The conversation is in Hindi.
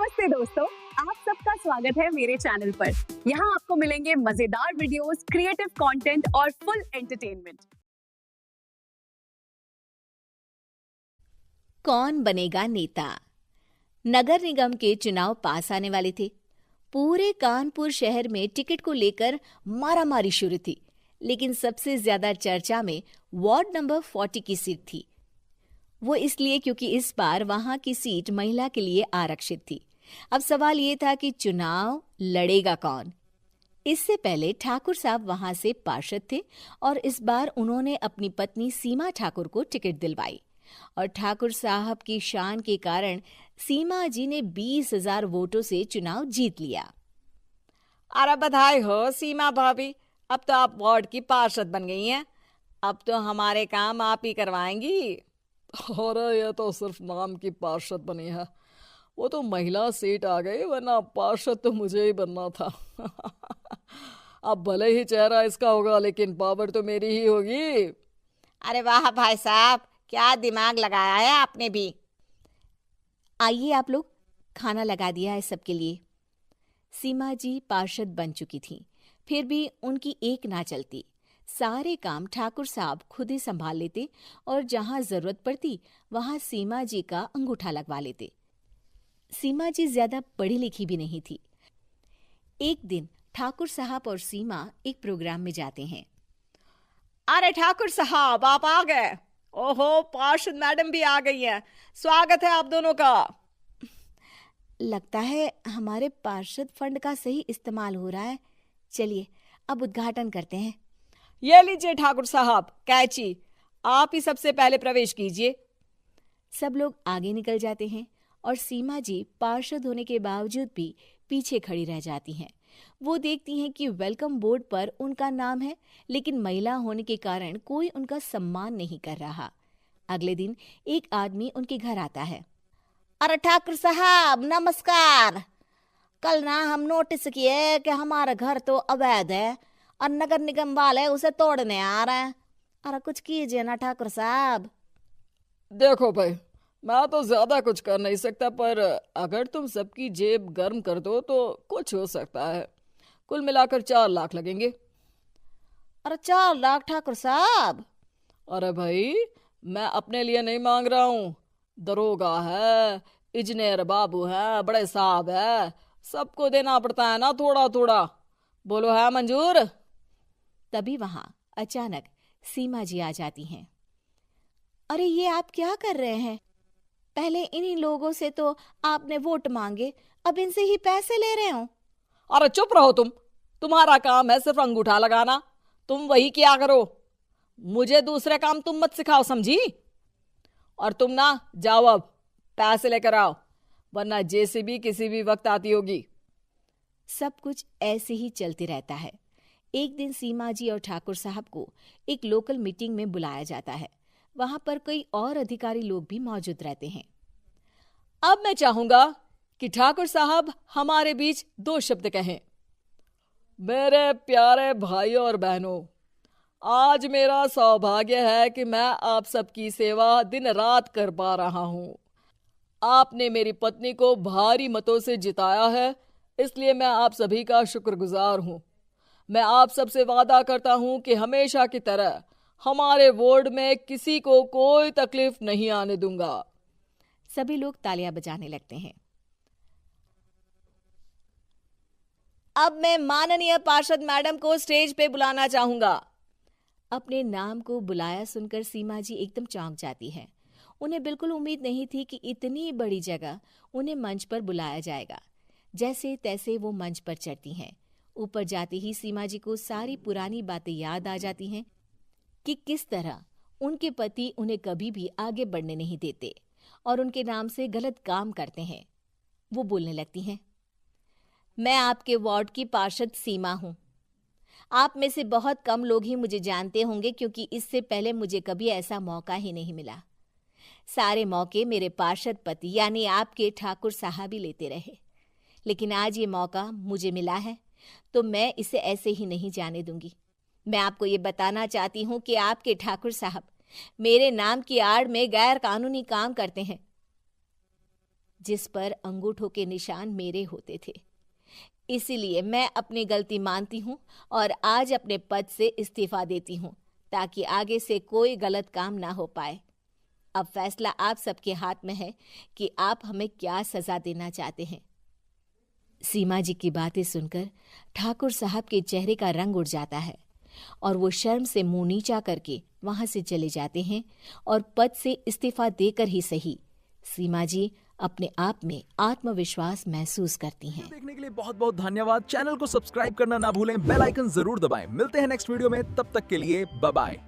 नमस्ते दोस्तों, आप सबका स्वागत है मेरे चैनल पर। यहाँ आपको मिलेंगे मजेदार वीडियोस, क्रिएटिव कंटेंट और फुल एंटरटेनमेंट। कौन बनेगा नेता? नगर निगम के चुनाव पास आने वाले थे। पूरे कानपुर शहर में टिकट को लेकर मारामारी शुरू थी, लेकिन सबसे ज्यादा चर्चा में वार्ड नंबर 40 की सीट थी। वो इसलिए क्योंकि इस बार वहां की सीट महिला के लिए आरक्षित थी। अब सवाल ये था कि चुनाव लड़ेगा कौन। इससे पहले ठाकुर साहब वहां से पार्षद थे और इस बार उन्होंने अपनी पत्नी सीमा ठाकुर को टिकट दिलवाई और ठाकुर साहब की शान के कारण सीमा जी ने 20,000 वोटों से चुनाव जीत लिया। अरे बधाई हो सीमा भाभी, अब तो आप वार्ड की पार्षद बन गई हैं। अब तो हमारे काम आप ही करवाएंगी। अरे ये तो सिर्फ नाम की पार्षद बनी है, वो तो महिला सीट आ गई, वरना पार्षद तो मुझे ही बनना था। अब भले ही चेहरा इसका होगा, लेकिन पावर तो मेरी ही होगी। अरे वाह भाई साहब, क्या दिमाग लगाया है आपने भी। आइए आप लोग, खाना लगा दिया है सबके लिए। सीमा जी पार्षद बन चुकी थीं, फिर भी उनकी एक ना चलती। सारे काम ठाकुर साहब खुद ही संभाल लेते और जहां जरूरत पड़ती वहां सीमा जी का अंगूठा लगवा लेते। सीमा जी ज्यादा पढ़ी लिखी भी नहीं थी। एक दिन ठाकुर साहब और सीमा एक प्रोग्राम में जाते हैं। अरे ठाकुर साहब, आप आ गए। ओहो, पार्षद मैडम भी आ गई हैं। स्वागत है आप दोनों का। लगता है हमारे पार्षद फंड का सही इस्तेमाल हो रहा है। चलिए अब उद्घाटन करते हैं। ये लीजिए ठाकुर साहब कैची, आप ही सबसे पहले प्रवेश कीजिए। सब लोग आगे निकल जाते हैं और सीमा जी पार्षद होने के बावजूद भी पीछे खड़ी रह जाती हैं। वो देखती हैं कि वेलकम बोर्ड पर उनका नाम है, लेकिन महिला होने के कारण कोई उनका सम्मान नहीं कर रहा। अगले दिन एक आदमी उनके घर आता है। अरे ठाकुर साहब नमस्कार। कल ना हम नोटिस किए कि हमारा घर तो अवैध है और नगर निगम वाले उसे तोड़ने आ रहे हैं। अरे कुछ कीजिए ना ठाकुर साहब। देखो भाई, मैं तो ज्यादा कुछ कर नहीं सकता, पर अगर तुम सबकी जेब गर्म कर दो तो कुछ हो सकता है। कुल मिलाकर 4 लाख लगेंगे। अरे 4 लाख ठाकुर साहब? अरे भाई, मैं अपने लिए नहीं मांग रहा हूँ। दरोगा है, इंजीनियर बाबू है, बड़े साहब है, सबको देना पड़ता है ना थोड़ा थोड़ा। बोलो है मंजूर? तभी वहां अचानक सीमा जी आ जाती हैं। अरे ये आप क्या कर रहे हैं? पहले इन्हीं लोगों से तो आपने वोट मांगे, अब इनसे ही पैसे ले रहे हो। अरे चुप रहो तुम, तुम्हारा काम है सिर्फ अंगूठा लगाना, तुम वही किया करो। मुझे दूसरे काम तुम मत सिखाओ, समझी? और तुम ना जाओ, अब पैसे लेकर आओ, वरना जेसीबी किसी भी वक्त आती होगी। सब कुछ ऐसे ही चलते रहता है। एक दिन सीमा जी और ठाकुर साहब को एक लोकल मीटिंग में बुलाया जाता है। वहां पर कई और अधिकारी लोग भी मौजूद रहते हैं। अब मैं चाहूंगा कि ठाकुर साहब हमारे बीच 2 शब्द कहें। मेरे प्यारे भाइयों और बहनों, आज मेरा सौभाग्य है कि मैं आप सबकी सेवा दिन रात कर पा रहा हूँ। आपने मेरी पत्नी को भारी मतों से जिताया है, इसलिए मैं आप सभी का शुक्रगुजार हूँ। मैं आप सबसे वादा करता हूँ कि हमेशा की तरह हमारे वार्ड में किसी को कोई तकलीफ नहीं आने दूंगा। सभी लोग तालियां बजाने लगते हैं। अब मैं माननीय पार्षद मैडम को स्टेज पे बुलाना चाहूंगा। अपने नाम को बुलाया सुनकर सीमा जी एकदम चौंक जाती है। उन्हें बिल्कुल उम्मीद नहीं थी कि इतनी बड़ी जगह उन्हें मंच पर बुलाया जाएगा। जैसे तैसे वो मंच पर चढ़ती हैं। ऊपर जाते ही सीमा जी को सारी पुरानी बातें याद आ जाती हैं कि किस तरह उनके पति उन्हें कभी भी आगे बढ़ने नहीं देते और उनके नाम से गलत काम करते हैं। वो बोलने लगती हैं। मैं आपके वार्ड की पार्षद सीमा हूँ। आप में से बहुत कम लोग ही मुझे जानते होंगे, क्योंकि इससे पहले मुझे कभी ऐसा मौका ही नहीं मिला। सारे मौके मेरे पार्षद पति यानी आपके ठाकुर साहब ही लेते रहे, लेकिन आज ये मौका मुझे मिला है तो मैं इसे ऐसे ही नहीं जाने दूंगी। मैं आपको ये बताना चाहती हूँ कि आपके ठाकुर साहब मेरे नाम की आड़ में गैर कानूनी काम करते हैं। जिस पर अंगूठों के निशान मेरे होते थे। इसीलिए मैं अपनी गलती मानती हूँ और आज अपने पद से इस्तीफा देती हूँ, ताकि आगे से कोई गलत काम ना हो पाए। अब फैसला आप सबके हाथ में है कि आप हमें क्या सजा देना चाहते हैं। सीमा जी की बातें सुनकर ठाकुर साहब के चेहरे का रंग उड़ जाता है और वो शर्म से मुंह नीचा करके वहां से चले जाते हैं और पद से इस्तीफा देकर ही सही सीमा जी अपने आप में आत्मविश्वास महसूस करती हैं। देखने के लिए बहुत बहुत धन्यवाद। चैनल को सब्सक्राइब करना ना भूलें, बेल आइकन जरूर दबाएं। मिलते हैं नेक्स्ट वीडियो में, तब तक के लिए बाय बाय।